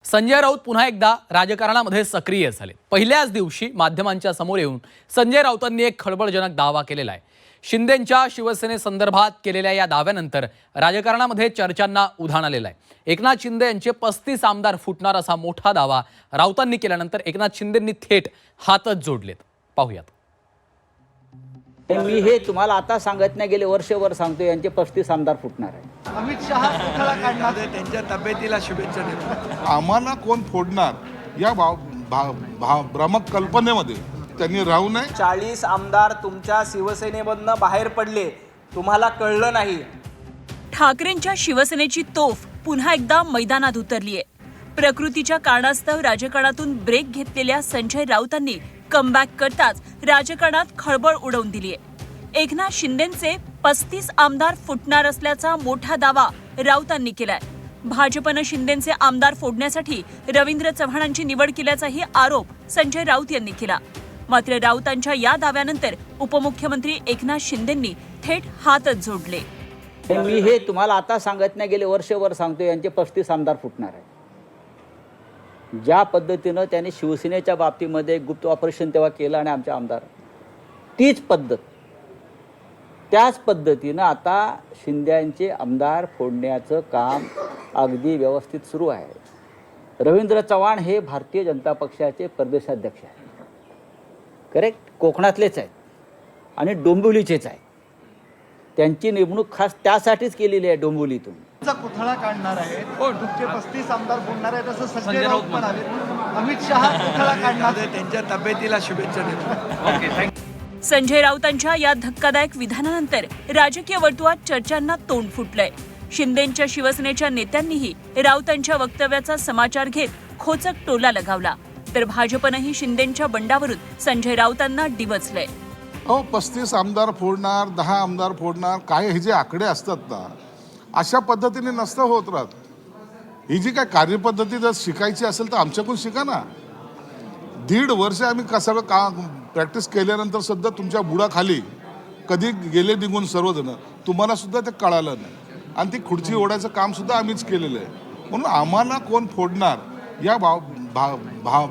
संजय राऊत पुन्हा एकदा राजकारणामध्ये सक्रिय झाले। पहिल्याच दिवशी माध्यमांच्या समोर येऊन संजय राऊतांनी एक खळबळजनक दावा केलेला आहे। शिंदेंच्या शिवसेनेसंदर्भात केलेल्या या दाव्यानंतर राजकारणामध्ये चर्चांना उधाण आलेलं आहे। एकनाथ शिंदे यांचे 35 आमदार फुटणार असा मोठा दावा राऊतांनी केल्यानंतर एकनाथ शिंदेंनी थेट हातच जोडलेत। पाहूयात। मी हे तुम्हाला आता सांगत नाही, गेले वर्षभर सांगतो यांचे 35 आमदार फुटणार आहे। अमित शहा पुतळा काढणार आहे, त्यांच्या तब्येतीला शुभेच्छा देतो। आम्हाला कोण फोडणार या भ्रामक कल्पनेमध्ये त्यांनी राहू नये। 40 आमदार तुमच्या शिवसेनेमधनं बाहेर पडले, तुम्हाला कळलं नाही। ठाकरेंच्या शिवसेनेची तोफ पुन्हा एकदा मैदानात उतरली आहे। प्रकृतीच्या कारणास्तव राजकारणातून ब्रेक घेतलेल्या संजय राऊतांनी कमबॅक करताच राजकारणात खळबळ उडवून दिली आहे। एकनाथ शिंदेंचे 35 आमदार फुटणार असल्याचा मोठा दावा राऊतांनी केलाय। भाजपनं शिंदेंचे आमदार फोडण्यासाठी रवींद्र चव्हाणांची निवड केल्याचाही आरोप संजय राऊत यांनी केला। मात्र राऊतांच्या या दाव्यानंतर उपमुख्यमंत्री एकनाथ शिंदेंनी थेट हातच जोडले। मी हे तुम्हाला आता सांगत नाही, गेले वर्षभर सांगतो यांचे 35 आमदार फुटणार आहे। ज्या पद्धतीनं त्यांनी शिवसेनेच्या बाबतीमध्ये गुप्त ऑपरेशन तेव्हा केलं आणि आमच्या आमदार तीच पद्धत, त्याच पद्धतीनं आता शिंद्यांचे आमदार फोडण्याचं काम अगदी व्यवस्थित सुरू आहे। रवींद्र चव्हाण हे भारतीय जनता पक्षाचे प्रदेशाध्यक्ष आहेत, करेक्ट, कोकणातलेच आहेत आणि डोंबिवलीचेच आहेत। त्यांची नेमणूक खास त्यासाठीच केलेली आहे डोंबिवलीतून। पुतळा काढणार आहे, तुमचे 35 आमदार बोलणार आहेत असं संजय राऊत म्हणाले। अमित शहा पुतळा काढणार आहे, त्यांच्या तब्येतीला शुभेच्छा देतो। संजय राऊतांच्या या धक्कादायक विधानानंतर राजकीय वर्तुळात चर्चांना तोंड फुटलंय। शिंदेंच्या शिवसेनेच्या नेत्यांनीही राऊतांच्या वक्तव्याचा समाचार घेत खोचक टोला लगावला, तर भाजपनंही शिंदेंच्या बंडावरून संजय राऊतांना डिवचलंय। 35 आमदार फोडणार, 10 आमदार फोडणार, काय हे जे आकडे असतात ना, अशा पद्धतीने नसतं होत राहत। ही जी काय कार्यपद्धती जर शिकायची असेल तर आमच्याकडून शिका ना। 1.5 वर्ष आम्ही सगळं प्रॅक्टिस केल्यानंतर सुद्धा तुमच्या बुडाखाली कधी गेले निघून सर्वजण, तुम्हाला सुद्धा ते कळालं नाही आणि ती खुर्ची ओढायचं काम सुद्धा आम्हीच केलेलं आहे। म्हणून आम्हाला कोण फोडणार या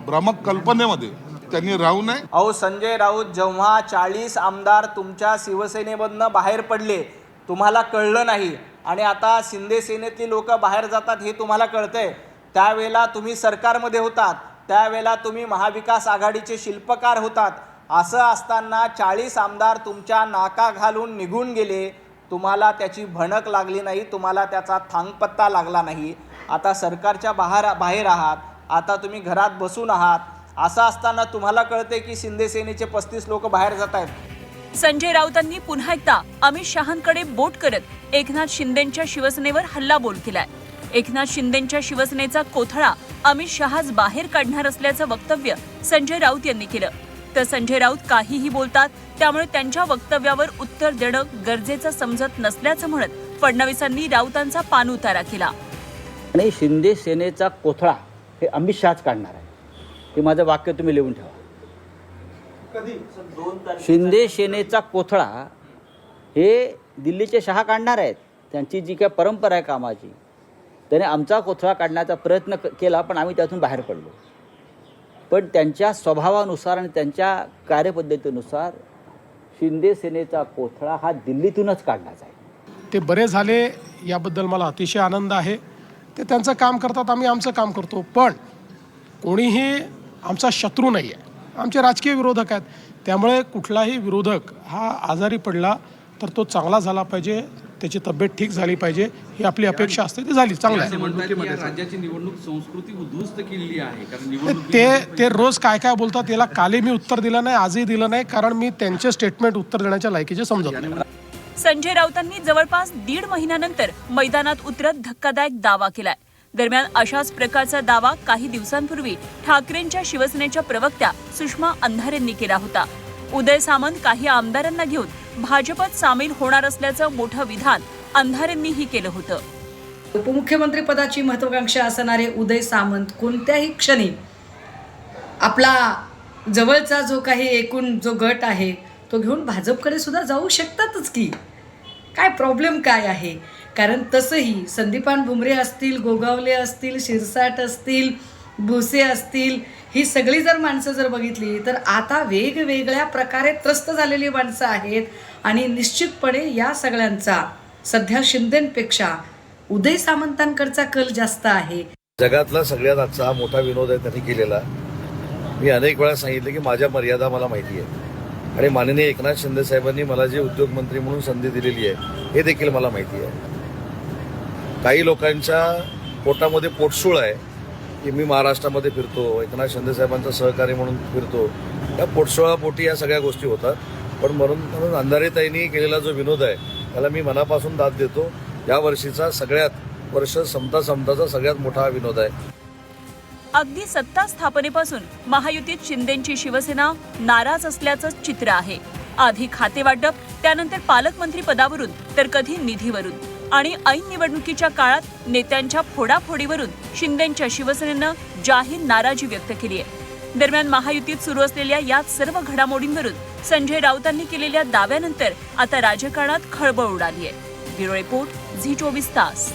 भ्रामक कल्पनेमध्ये त्यांनी राहू नये। अहो संजय राऊत, जेव्हा 40 आमदार तुमच्या शिवसेनेमधनं बाहेर पडले, तुम्हाला कळलं नाही आणि आता शिंदे सेनेतली लोक बाहेर जातात हे तुम्हाला कळतंय। त्यावेळेला तुम्ही सरकारमध्ये होतात, त्यावेळेला तुम्ही महाविकास आघाडीचे शिल्पकार होतात। असं असताना 40 आमदार तुमच्या नाका घालून निघून गेले, तुम्हाला त्याची भणक लागली नाही, तुम्हाला त्याचा थांगपत्ता लागला नाही। आता सरकारच्या बाहेर आहात, आता तुम्ही घरात बसून आहात। असं असताना तुम्हाला कळते की शिंदे सेनेचे 35 लोक बाहेर जात आहेत। संजय राऊतांनी पुन्हा एकदा अमित शहांकडे बोट करत एकनाथ शिंदेंच्या शिवसेनेवर हल्लाबोल केलाय। एकनाथ शिंदेंच्या शिवसेनेचा कोथळा अमित शहाच बाहेर काढणार असल्याचं वक्तव्य संजय राऊत यांनी केलं, तर संजय राऊत काहीही बोलतात, त्यामुळे त्यांच्या वक्तव्यावर उत्तर देणं गरजेचं समजत नसल्याचं म्हणत फडणवीसांनी राऊतांचा पाणउतारा केला। आणि शिंदे सेनेचा कोथळा हे अमित शहाच काढणार आहे, हे माझं वाक्य तुम्ही लिहून ठेवा। शिंदे सेनेचा कोथळा हे दिल्लीचे शहा काढणार आहेत। त्यांची जी काय परंपरा आहे कामाची, त्याने आमचा कोथळा काढण्याचा प्रयत्न केला, पण आम्ही त्यातून बाहेर पडलो। पण त्यांच्या स्वभावानुसार आणि त्यांच्या कार्यपद्धतीनुसार शिंदे सेनेचा कोथळा हा दिल्लीतूनच काढण्याचा आहे। ते बरे झाले याबद्दल मला अतिशय आनंद आहे। ते त्यांचं काम करतात, आम्ही आमचं काम करतो, पण कोणीही आमचा शत्रू नाही आहे, आमचे राजकीय विरोधक आहेत। त्यामुळे कुठलाही विरोधक हा आजारी पडला तर तो चांगला झाला पाहिजे, त्याची तब्येत ठीक झाली पाहिजे, ही आपली अपेक्षा असते, ती झाली, चांगलं आहे। राज्याची निवडणूक संस्कृती उद्ध्वस्त केलेली आहे, कारण ते रोज काय काय बोलतात याला कालही मी उत्तर दिलं नाही, आजही दिलं नाही, कारण मी त्यांचे स्टेटमेंट उत्तर देण्याच्या लायकीचे समजत नाही। संजय राऊतांनी जवळपास 1.5 महिन्यानंतर मैदानात उतरत धक्कादायक दावा केलाय। दरम्यान अशाच प्रकारचा दावा काही दिवसांपूर्वी ठाकरेंच्या शिवसेनेच्या प्रवक्त्या सुषमा अंधारेंनी केला होता। उदय सामंत काही आमदारांना घेऊन भाजपत सामील होणार असल्याचं मोठं विधान अंधारेंनीही केलं होतं। उपमुख्यमंत्री पदाची महत्वाकांक्षा असणारे उदय सामंत कोणत्याही क्षणी आपला जवळचा जो काही एकूण जो गट आहे तो घेऊन भाजपकडे सुद्धा जाऊ शकतातच की। काय प्रॉब्लेम काय आहे? कारण तसंही संदीपान भुमरे असतील, गोगावले असतील, शिरसाट असतील, भुसे असतील, ही सगळी जर माणसं जर बघितली तर आता वेगवेगळ्या प्रकारे त्रस्त झालेली माणसं आहेत. आणि निश्चितपणे या सगळ्यांचा सध्या शिंदेंपेक्षा उदय सामंतांकडचा कल जास्त आहे. जगातला सगळ्यात आजचा हा मोठा विनोद आहे त्यांनी केलेला. मी अनेक वेळा सांगितलं की माझ्या मर्यादा मला माहिती आहे आणि माननीय एकनाथ शिंदे साहेबांनी मला जी उद्योगमंत्री म्हणून संधी दिलेली आहे हे देखील मला माहिती आहे. काही लोकांच्या पोटामध्ये पोटसूळ आहे की मी महाराष्ट्रामध्ये फिरतो, एकनाथ शिंदे साहेबांचं सहकारी म्हणून फिरतो. त्या पोटसूळापोटी या सगळ्या गोष्टी होतात. पण म्हणून अंधारेताईंनी केलेला जो विनोद आहे त्याला मी मनापासून दाद देतो. या वर्षीचा सगळ्यात वर्ष समताचा सगळ्यात मोठा हा विनोद आहे. अगदी सत्ता स्थापनेपासून महायुतीत शिंदेंची शिवसेना नाराज असल्याचं चित्र आहे. आधी खातेवाटप, त्यानंतर पालकमंत्री पदावरून, तर कधी निधीवरून. आणि ऐन निवडणुकीच्या काळात नेत्यांच्या फोडाफोडीवरून शिंदेंच्या शिवसेनेनं जाहीर नाराजी व्यक्त केली आहे. दरम्यान महायुतीत सुरू असलेल्या या सर्व घडामोडींवरून संजय राऊतांनी केलेल्या दाव्यानंतर आता राजकारणात खळबळ उडाली आहे. ब्युरो रिपोर्ट, झी 24 तास.